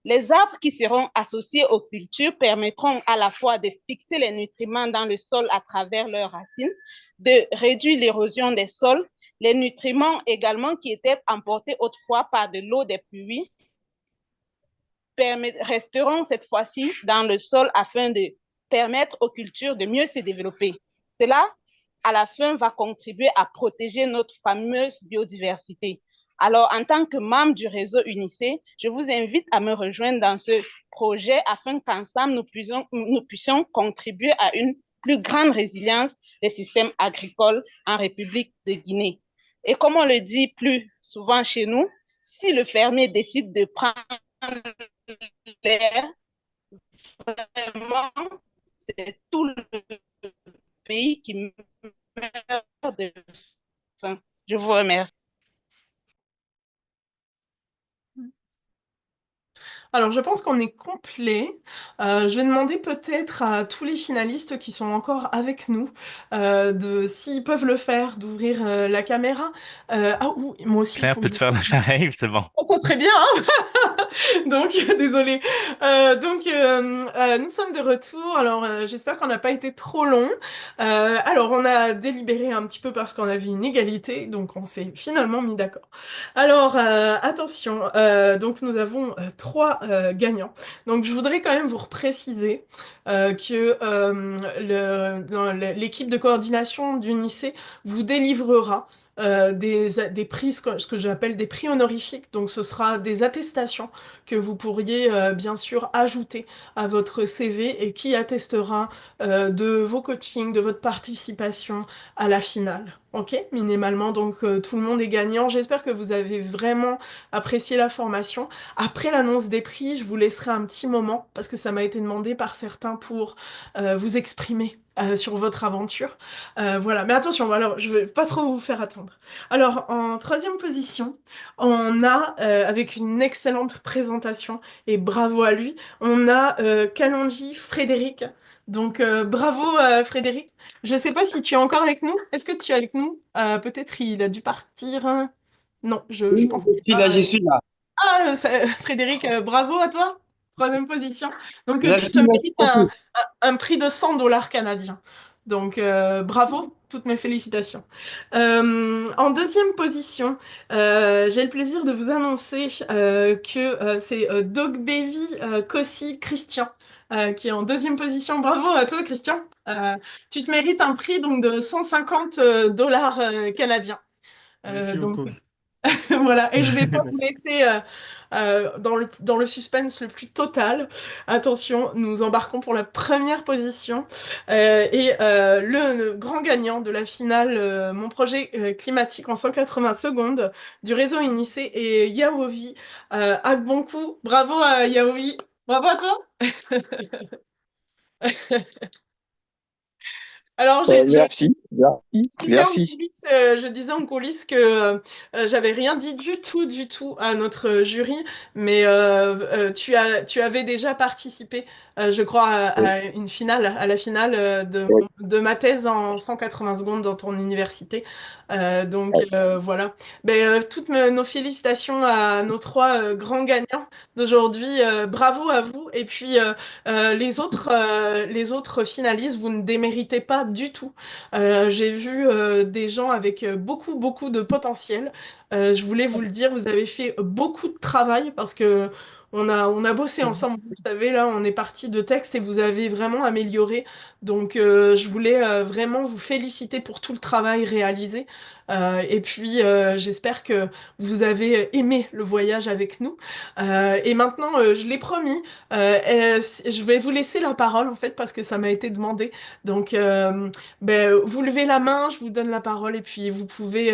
Les arbres qui seront associés aux cultures permettront à la fois de fixer les nutriments dans le sol à travers leurs racines, de réduire l'érosion des sols, les nutriments également qui étaient emportés autrefois par de l'eau des pluies resteront cette fois-ci dans le sol afin de permettre aux cultures de mieux se développer. Cela, à la fin, va contribuer à protéger notre fameuse biodiversité. Alors, en tant que membre du réseau UNICE, je vous invite à me rejoindre dans ce projet afin qu'ensemble, nous puissions contribuer à une plus grande résilience des systèmes agricoles en République de Guinée. Et comme on le dit plus souvent chez nous, si le fermier décide de prendre l'air, vraiment, c'est tout le pays qui meurt de faim. Je vous remercie. Alors, je pense qu'on est complet. Je vais demander peut-être à tous les finalistes qui sont encore avec nous, s'ils peuvent le faire, d'ouvrir la caméra. Oui, moi aussi, il Claire, faut que peux-tu faire l'appareil? C'est bon. Oh, ça serait bien, hein. Donc, désolé. Nous sommes de retour. Alors, j'espère qu'on n'a pas été trop long. Alors, on a délibéré un petit peu parce qu'on avait une égalité, donc on s'est finalement mis d'accord. Alors, attention. Donc, nous avons trois gagnants. Donc, je voudrais quand même vous préciser que l'équipe de coordination d'UNICE vous délivrera des prix, ce que j'appelle des prix honorifiques. Donc ce sera des attestations que vous pourriez bien sûr ajouter à votre CV et qui attestera de vos coachings, de votre participation à la finale. Ok, minimalement, donc tout le monde est gagnant. J'espère que vous avez vraiment apprécié la formation. Après l'annonce des prix, je vous laisserai un petit moment parce que ça m'a été demandé par certains pour vous exprimer sur votre aventure. Voilà. Mais attention, alors, je vais pas trop vous faire attendre. Alors, en troisième position, on a, avec une excellente présentation, et bravo à lui, on a Kalonji Frédéric. Donc, bravo Frédéric. Je sais pas si tu es encore avec nous. Est-ce que tu es avec nous? Peut-être il a dû partir, hein. Non, je Oui, pense je suis pas. là, je suis là. Ah, Frédéric, bravo à toi. Troisième position. Donc, tu te Merci, merci mérites beaucoup. un prix de 100 dollars canadiens. Donc, bravo, toutes mes félicitations. En deuxième position, j'ai le plaisir de vous annoncer que c'est Dog Baby Kossi Christian qui est en deuxième position. Bravo à toi, Christian. Tu te mérites un prix donc de 150 dollars canadiens. Merci Donc, beaucoup. voilà, et je vais pas vous Merci. laisser dans le suspense le plus total. Attention, nous embarquons pour la première position. Le grand gagnant de la finale Mon projet climatique en 180 secondes du réseau Inissé est Yaovi Agbonkou. Bravo à Yaovi. Bravo à toi. Alors, Merci, merci, merci. je disais en coulisses que j'avais rien dit du tout à notre jury, mais tu avais déjà participé, je crois, Oui, à une finale, à la finale oui, de ma thèse en 180 secondes dans ton université. Donc oui. voilà. Toutes nos félicitations à nos trois grands gagnants d'aujourd'hui. Bravo à vous. Et puis les autres finalistes, vous ne déméritez pas du tout. J'ai vu des gens avec beaucoup de potentiel. Je voulais vous le dire, vous avez fait beaucoup de travail parce que on a bossé ensemble. Vous savez, là, on est parti de texte et vous avez vraiment amélioré. Donc, je voulais vraiment vous féliciter pour tout le travail réalisé. Et puis, j'espère que vous avez aimé le voyage avec nous. Et maintenant, je l'ai promis, je vais vous laisser la parole en fait parce que ça m'a été demandé. Donc, vous levez la main, je vous donne la parole et puis vous pouvez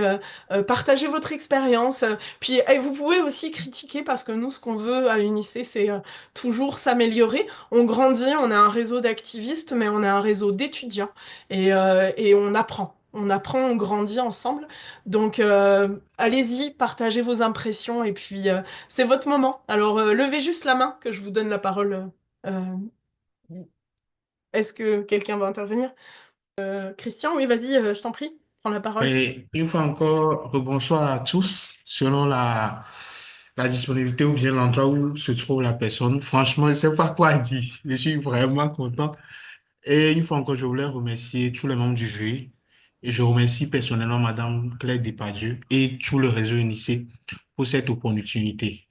partager votre expérience. Puis vous pouvez aussi critiquer parce que nous, ce qu'on veut à Unicé, c'est toujours s'améliorer. On grandit, on a un réseau d'activistes, mais on a un réseau d'étudiants et on apprend. On apprend, on grandit ensemble. Donc, allez-y, partagez vos impressions et puis c'est votre moment. Alors, levez juste la main que je vous donne la parole. Euh, Est-ce que quelqu'un va intervenir? Christian, oui, vas-y, je t'en prie, prends la parole. Et une fois encore, rebonsoir à tous, selon la disponibilité ou bien l'endroit où se trouve la personne. Franchement, je ne sais pas quoi dire. Je suis vraiment content. Et une fois encore, je voulais remercier tous les membres du jury. Et je remercie personnellement Madame Claire Depardieu et tout le réseau Unicé pour cette opportunité.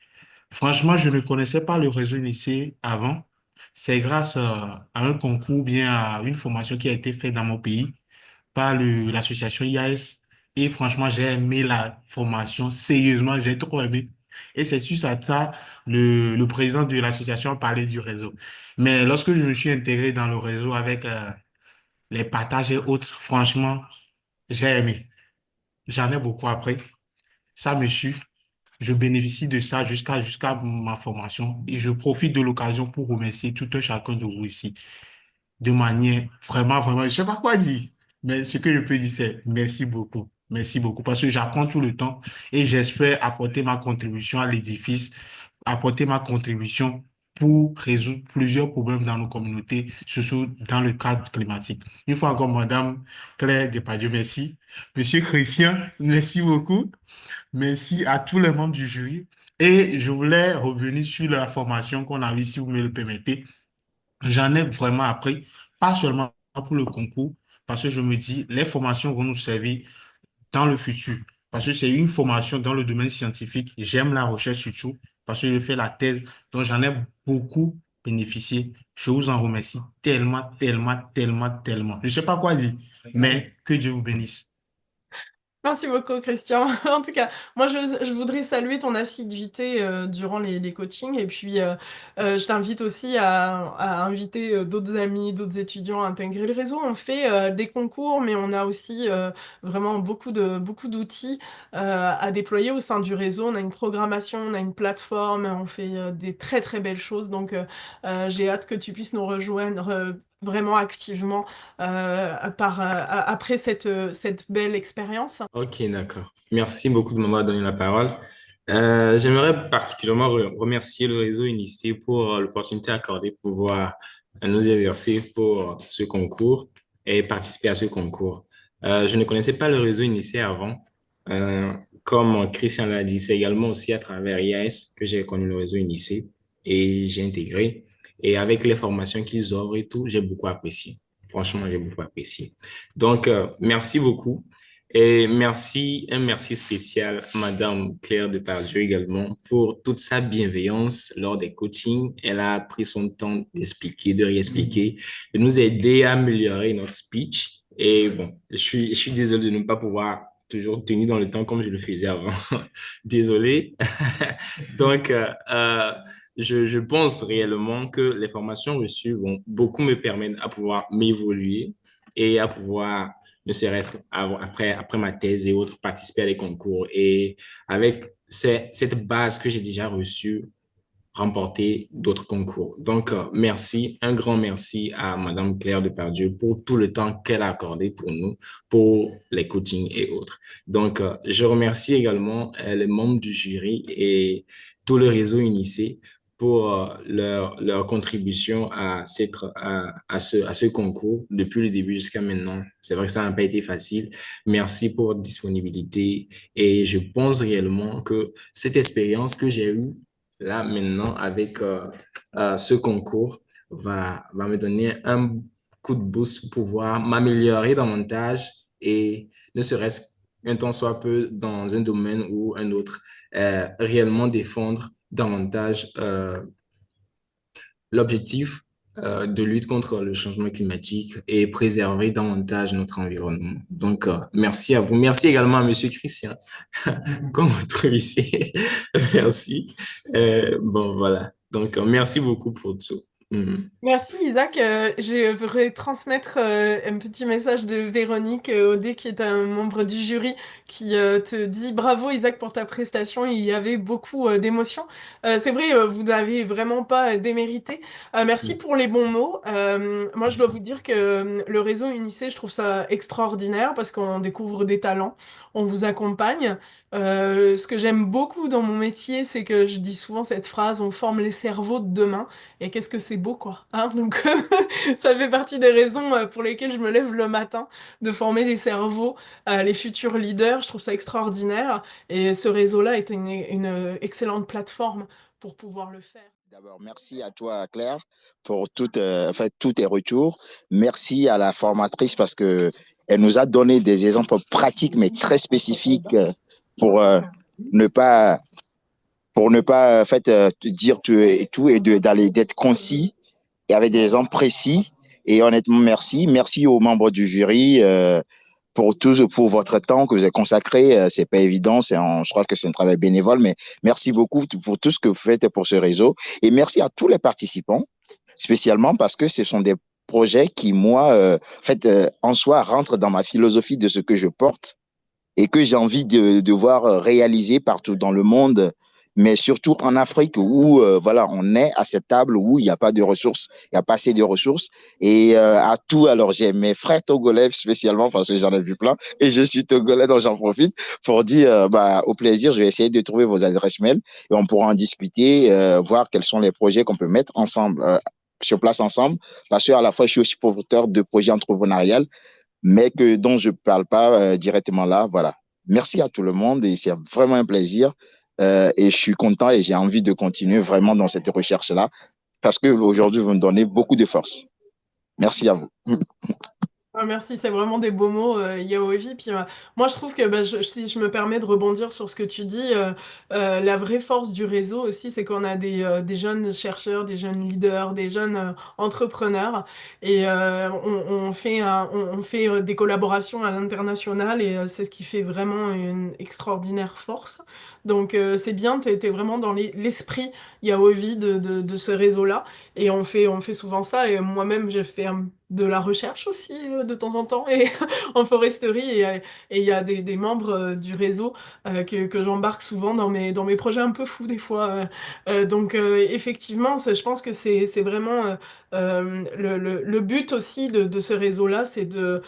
Franchement, je ne connaissais pas le réseau Unicé avant. C'est grâce à un concours, bien à une formation qui a été faite dans mon pays par l'association IAS. Et franchement, j'ai aimé la formation. Sérieusement, j'ai trop aimé. Et c'est suite à ça, le président de l'association parlait du réseau. Mais lorsque je me suis intégré dans le réseau avec les partages et autres, franchement, j'ai aimé. J'en ai beaucoup appris. Ça me suit. Je bénéficie de ça jusqu'à ma formation et je profite de l'occasion pour remercier tout un chacun de vous ici de manière vraiment, je ne sais pas quoi dire, mais ce que je peux dire, c'est merci beaucoup, parce que j'apprends tout le temps et j'espère apporter ma contribution à l'édifice, apporter ma contribution pour résoudre plusieurs problèmes dans nos communautés, surtout dans le cadre climatique. Une fois encore, Madame Claire Depardieu, merci. Monsieur Christian, merci beaucoup. Merci à tous les membres du jury. Et je voulais revenir sur la formation qu'on a eue, si vous me le permettez. J'en ai vraiment appris, pas seulement pour le concours, parce que je me dis, les formations vont nous servir dans le futur. Parce que c'est une formation dans le domaine scientifique. J'aime la recherche surtout, parce que je fais la thèse, donc j'en ai beaucoup bénéficié. Je vous en remercie tellement. Je ne sais pas quoi dire, mais que Dieu vous bénisse. Merci beaucoup, Christian. En tout cas, moi, je voudrais saluer ton assiduité durant les coachings et puis je t'invite aussi à inviter d'autres amis, d'autres étudiants à intégrer le réseau. On fait des concours, mais on a aussi vraiment beaucoup d'outils à déployer au sein du réseau. On a une programmation, on a une plateforme, on fait des très belles choses. Donc, j'ai hâte que tu puisses nous rejoindre vraiment activement après cette belle expérience. Ok, d'accord. Merci beaucoup de m'avoir donné la parole. J'aimerais particulièrement remercier le réseau Initié pour l'opportunité accordée pour pouvoir nous exercer pour ce concours et participer à ce concours. Je ne connaissais pas le réseau Initié avant. Euh, Comme Christian l'a dit, c'est également aussi à travers IAS que j'ai connu le réseau Initié et j'ai intégré. Et avec les formations qu'ils offrent et tout, j'ai beaucoup apprécié. Franchement, j'ai beaucoup apprécié. Donc, merci beaucoup. Et merci, un merci spécial à Madame Claire Depardieu également pour toute sa bienveillance lors des coachings. Elle a pris son temps d'expliquer, de réexpliquer, de nous aider à améliorer notre speech. Et bon, je suis désolé de ne pas pouvoir toujours tenir dans le temps comme je le faisais avant. Désolé. Donc, je pense réellement que les formations reçues vont beaucoup me permettre à pouvoir m'évoluer et à pouvoir ne serait-ce après ma thèse et autres, participer à des concours. Et avec cette base que j'ai déjà reçue, remporter d'autres concours. Donc, merci, un grand merci à Madame Claire Depardieu pour tout le temps qu'elle a accordé pour nous, pour les coachings et autres. Donc, je remercie également les membres du jury et tout le réseau Unicé pour leur contribution à ce concours depuis le début jusqu'à maintenant. C'est vrai que ça n'a pas été facile. Merci pour votre disponibilité et je pense réellement que cette expérience que j'ai eue là maintenant avec ce concours va me donner un coup de boost pour pouvoir m'améliorer davantage et ne serait-ce qu'un temps soit peu dans un domaine ou un autre, réellement défendre davantage l'objectif de lutte contre le changement climatique et préserver davantage notre environnement. Donc, merci à vous. Merci également à Monsieur Christian, comme vous trouvez. Merci. Bon, voilà. Donc, merci beaucoup pour tout. Mhm. Merci Isaac. Je voudrais transmettre un petit message de Véronique Audet, qui est un membre du jury, qui te dit bravo Isaac pour ta prestation. Il y avait beaucoup d'émotions. C'est vrai, vous n'avez vraiment pas démérité. Merci pour les bons mots. Moi, je dois vous Merci. dire que le réseau Unicé, je trouve ça extraordinaire parce qu'on découvre des talents, on vous accompagne. Ce que j'aime beaucoup dans mon métier, c'est que je dis souvent cette phrase, on forme les cerveaux de demain. Et qu'est-ce que c'est beau, quoi. Hein, donc, ça fait partie des raisons pour lesquelles je me lève le matin, de former des cerveaux, les futurs leaders. Je trouve ça extraordinaire. Et ce réseau-là est une excellente plateforme pour pouvoir le faire. D'abord, merci à toi, Claire, pour tous tes retours. Merci à la formatrice parce que elle nous a donné des exemples pratiques mais très spécifiques pour ne pas te dire tout et tout et d'être concis et avec des exemples précis. Et honnêtement, merci. Merci aux membres du jury pour votre temps que vous avez consacré. C'est pas évident. Je crois que c'est un travail bénévole, mais merci beaucoup pour tout ce que vous faites pour ce réseau. Et merci à tous les participants, spécialement parce que ce sont des projets qui, moi, en soi, rentrent dans ma philosophie de ce que je porte et que j'ai envie de voir réaliser partout dans le monde, mais surtout en Afrique où voilà, on est à cette table où il n'y a pas de ressources, il n'y a pas assez de ressources. Et à tout, alors j'ai mes frères togolais spécialement parce que j'en ai vu plein et je suis togolais, donc j'en profite pour dire au plaisir, je vais essayer de trouver vos adresses mail et on pourra en discuter, voir quels sont les projets qu'on peut mettre ensemble. Sur place ensemble, parce que à la fois je suis aussi porteur de projets entrepreneuriaux mais dont je ne parle pas directement là. Voilà. Merci à tout le monde et c'est vraiment un plaisir. Et je suis content et j'ai envie de continuer vraiment dans cette recherche-là parce qu'aujourd'hui, vous me donnez beaucoup de force. Merci à vous. Ah, merci, c'est vraiment des beaux mots, Yaovi. Puis moi, je trouve que si je me permets de rebondir sur ce que tu dis, la vraie force du réseau aussi, c'est qu'on a des jeunes chercheurs, des jeunes leaders, des jeunes entrepreneurs, et on fait des collaborations à l'international, et c'est ce qui fait vraiment une extraordinaire force. Donc c'est bien, t'es vraiment dans l'esprit Yaovi de ce réseau-là, et on fait souvent ça. Et moi-même, j'ai fait de la recherche aussi de temps en temps et en foresterie et il y a des membres du réseau que j'embarque souvent dans mes projets un peu fous des fois. Donc effectivement, je pense que c'est vraiment le but aussi de ce réseau-là, c'est de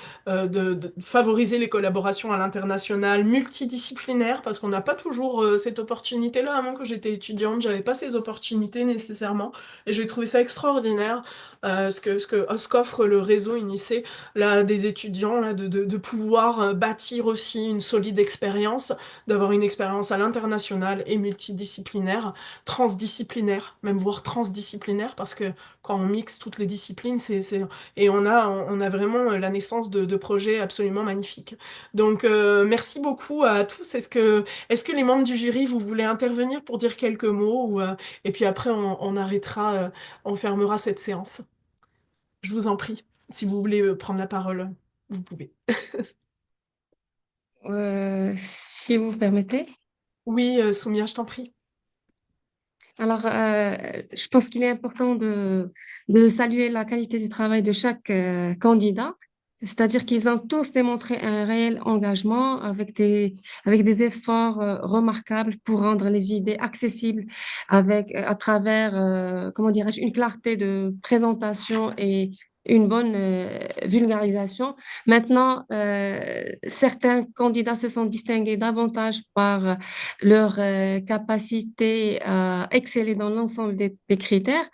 favoriser les collaborations à l'international, multidisciplinaires, parce qu'on n'a pas toujours cette opportunité-là. Avant que j'étais étudiante, j'avais pas ces opportunités nécessairement, et j'ai trouvé ça extraordinaire ce qu'offre le réseau Unicé là, des étudiants, là, de pouvoir bâtir aussi une solide expérience, d'avoir une expérience à l'international et multidisciplinaire, transdisciplinaire, même voire transdisciplinaire, parce que quand on mixe toutes les disciplines, et on a vraiment la naissance de projets absolument magnifiques. Donc, merci beaucoup à tous. Est-ce que les membres du jury, vous voulez intervenir pour dire quelques mots et puis après, on arrêtera, on fermera cette séance. Je vous en prie, si vous voulez prendre la parole, vous pouvez. Si vous permettez. Oui, Soumia, je t'en prie. Alors, je pense qu'il est important de saluer la qualité du travail de chaque candidat, c'est-à-dire qu'ils ont tous démontré un réel engagement avec des efforts remarquables pour rendre les idées accessibles à travers, comment dirais-je, une clarté de présentation et une bonne vulgarisation. Maintenant, certains candidats se sont distingués davantage par leur capacité à exceller dans l'ensemble des critères.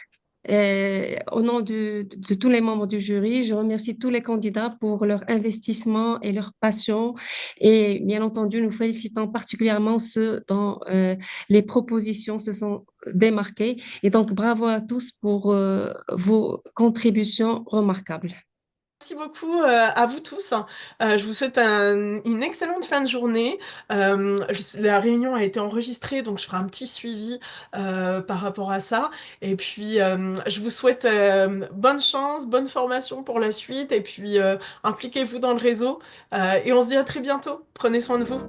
Au nom de tous les membres du jury, je remercie tous les candidats pour leur investissement et leur passion. Et bien entendu, nous félicitons particulièrement ceux dont les propositions se sont démarquées. Et donc, bravo à tous pour vos contributions remarquables. Merci beaucoup à vous tous. Je vous souhaite une excellente fin de journée. La réunion a été enregistrée, donc je ferai un petit suivi par rapport à ça. Et puis, je vous souhaite bonne chance, bonne formation pour la suite. Et puis, impliquez-vous dans le réseau. Et on se dit à très bientôt. Prenez soin de vous.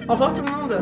Au revoir tout le monde.